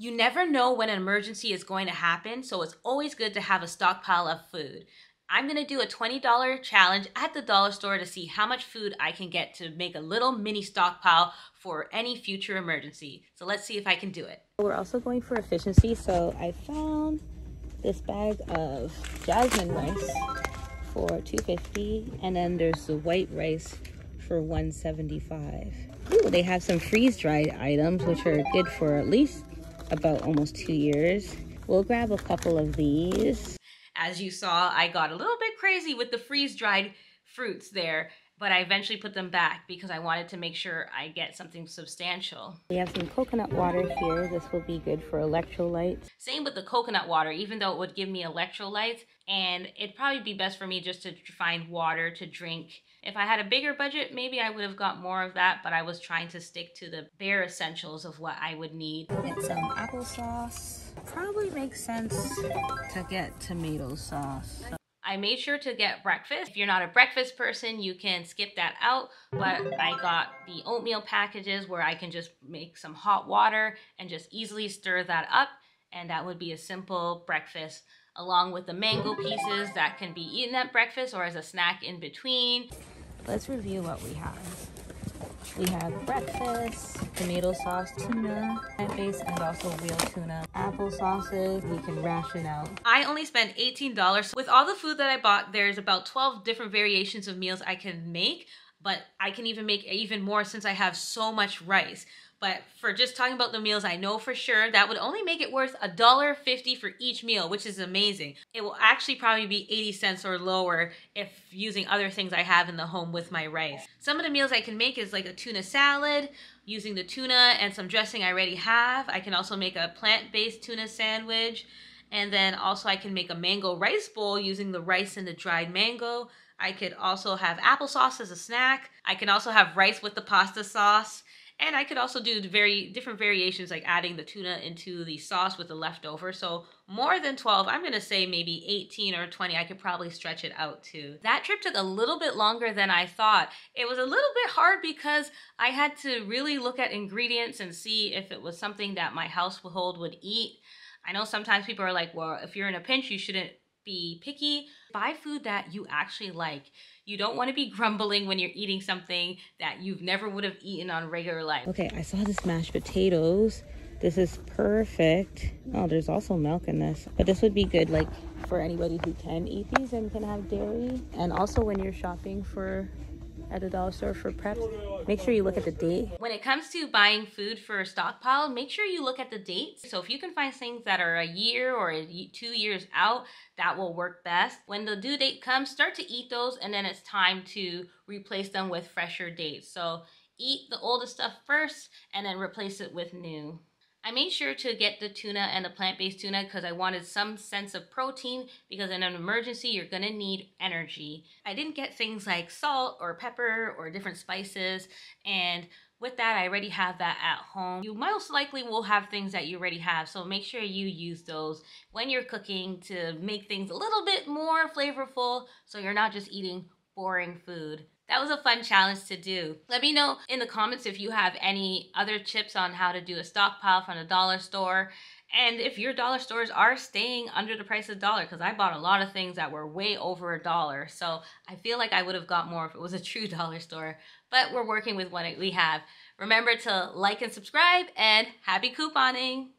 You never know when an emergency is going to happen, so it's always good to have a stockpile of food. I'm going to do a $20 challenge at the dollar store to see how much food I can get to make a little mini stockpile for any future emergency. So let's see if I can do it. We're also going for efficiency, so I found this bag of jasmine rice for $2.50, and then there's the white rice for $1.75. Ooh, they have some freeze-dried items, which are good for at least about almost 2 years. We'll grab a couple of these. As you saw, I got a little bit crazy with the freeze-dried fruits there, but I eventually put them back because I wanted to make sure I get something substantial. We have some coconut water here. This will be good for electrolytes. Same with the coconut water, even though it would give me electrolytes, and it'd probably be best for me just to find water to drink. If I had a bigger budget, maybe I would have got more of that, but I was trying to stick to the bare essentials of what I would need. Get some applesauce. Probably makes sense to get tomato sauce. I made sure to get breakfast. If you're not a breakfast person, you can skip that out, but I got the oatmeal packages where I can just make some hot water and just easily stir that up, and that would be a simple breakfast, along with the mango pieces that can be eaten at breakfast or as a snack in between. Let's review what we have. We have breakfast, tomato sauce, tuna, plant-based, and also real tuna. Apple sauces, we can ration out. I only spent $18. With all the food that I bought, there's about 12 different variations of meals I can make, but I can even make even more since I have so much rice. But for just talking about the meals, I know for sure that would only make it worth $1.50 for each meal, which is amazing. It will actually probably be 80 cents or lower if using other things I have in the home with my rice. Some of the meals I can make is like a tuna salad, using the tuna and some dressing I already have. I can also make a plant-based tuna sandwich. And then also I can make a mango rice bowl using the rice and the dried mango. I could also have applesauce as a snack. I can also have rice with the pasta sauce. And I could also do different variations, like adding the tuna into the sauce with the leftover. So more than 12, I'm gonna say maybe 18 or 20, I could probably stretch it out to. That trip took a little bit longer than I thought. It was a little bit hard because I had to really look at ingredients and see if it was something that my household would eat. I know sometimes people are like, well, if you're in a pinch, you shouldn't be picky. Buy food that you actually like. You don't want to be grumbling when you're eating something that you've never would have eaten on regular life. Okay, I saw this mashed potatoes. This is perfect. Oh, there's also milk in this. But this would be good like for anybody who can eat these and can have dairy. And also when you're shopping at the dollar store for preps, make sure you look at the date. When it comes to buying food for a stockpile, make sure you look at the dates. So if you can find things that are a year or 2 years out, that will work best. When the due date comes, start to eat those, and then it's time to replace them with fresher dates. So eat the oldest stuff first and then replace it with new. I made sure to get the tuna and the plant-based tuna because I wanted some sense of protein, because in an emergency, you're gonna need energy. I didn't get things like salt or pepper or different spices, and with that, I already have that at home. You most likely will have things that you already have, so make sure you use those when you're cooking to make things a little bit more flavorful so you're not just eating boring food. That was a fun challenge to do. Let me know in the comments if you have any other tips on how to do a stockpile from the dollar store, and if your dollar stores are staying under the price of $1, because I bought a lot of things that were way over $1. So I feel like I would have got more if it was a true dollar store, but we're working with what we have. Remember to like and subscribe, and happy couponing.